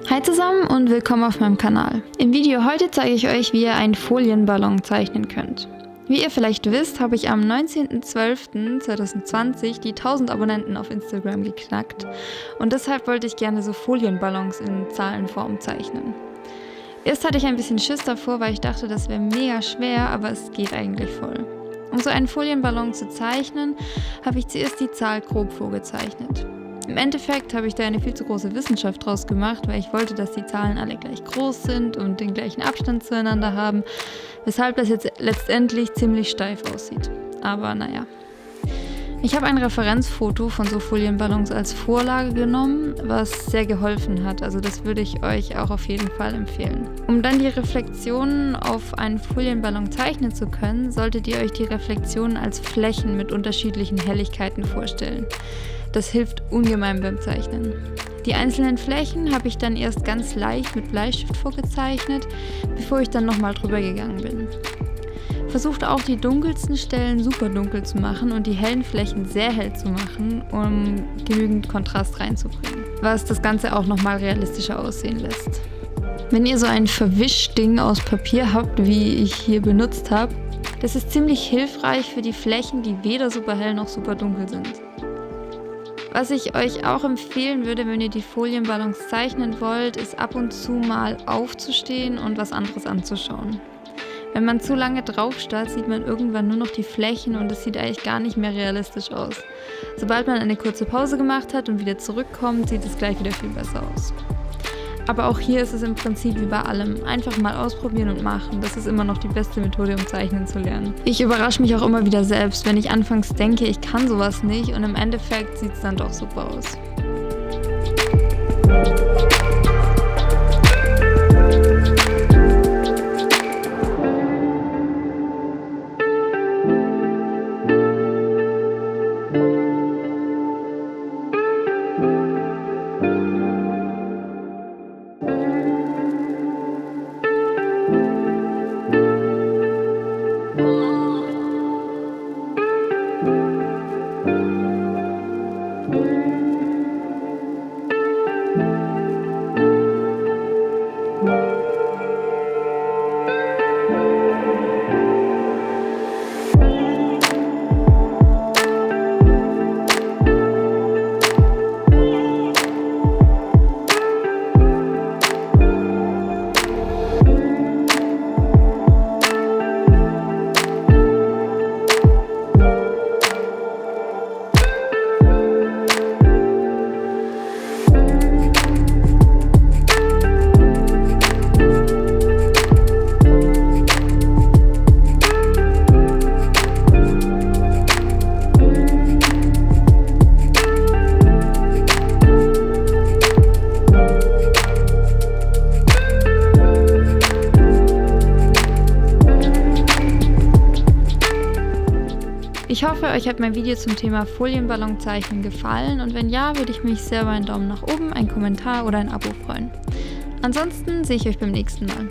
Hi zusammen und willkommen auf meinem Kanal. Im Video heute zeige ich euch, wie ihr einen Folienballon zeichnen könnt. Wie ihr vielleicht wisst, habe ich am 19.12.2020 die 1000 Abonnenten auf Instagram geknackt und deshalb wollte ich gerne so Folienballons in Zahlenform zeichnen. Erst hatte ich ein bisschen Schiss davor, weil ich dachte, das wäre mega schwer, aber es geht eigentlich voll. Um so einen Folienballon zu zeichnen, habe ich zuerst die Zahl grob vorgezeichnet. Im Endeffekt habe ich da eine viel zu große Wissenschaft draus gemacht, weil ich wollte, dass die Zahlen alle gleich groß sind und den gleichen Abstand zueinander haben, weshalb das jetzt letztendlich ziemlich steif aussieht. Aber naja. Ich habe ein Referenzfoto von so Folienballons als Vorlage genommen, was sehr geholfen hat, also das würde ich euch auch auf jeden Fall empfehlen. Um dann die Reflexionen auf einen Folienballon zeichnen zu können, solltet ihr euch die Reflexionen als Flächen mit unterschiedlichen Helligkeiten vorstellen. Das hilft ungemein beim Zeichnen. Die einzelnen Flächen habe ich dann erst ganz leicht mit Bleistift vorgezeichnet, bevor ich dann nochmal drüber gegangen bin. Versucht auch die dunkelsten Stellen super dunkel zu machen und die hellen Flächen sehr hell zu machen, um genügend Kontrast reinzubringen, was das Ganze auch nochmal realistischer aussehen lässt. Wenn ihr so ein Verwischding aus Papier habt, wie ich hier benutzt habe, das ist ziemlich hilfreich für die Flächen, die weder super hell noch super dunkel sind. Was ich euch auch empfehlen würde, wenn ihr die Folienballons zeichnen wollt, ist ab und zu mal aufzustehen und was anderes anzuschauen. Wenn man zu lange drauf starrt, sieht man irgendwann nur noch die Flächen und es sieht eigentlich gar nicht mehr realistisch aus. Sobald man eine kurze Pause gemacht hat und wieder zurückkommt, sieht es gleich wieder viel besser aus. Aber auch hier ist es im Prinzip wie bei allem. Einfach mal ausprobieren und machen. Das ist immer noch die beste Methode, um zeichnen zu lernen. Ich überrasche mich auch immer wieder selbst, wenn ich anfangs denke, ich kann sowas nicht und im Endeffekt sieht es dann doch super aus. Ich hoffe, euch hat mein Video zum Thema Folienballonzeichnen gefallen und wenn ja, würde ich mich sehr über einen Daumen nach oben, einen Kommentar oder ein Abo freuen. Ansonsten sehe ich euch beim nächsten Mal.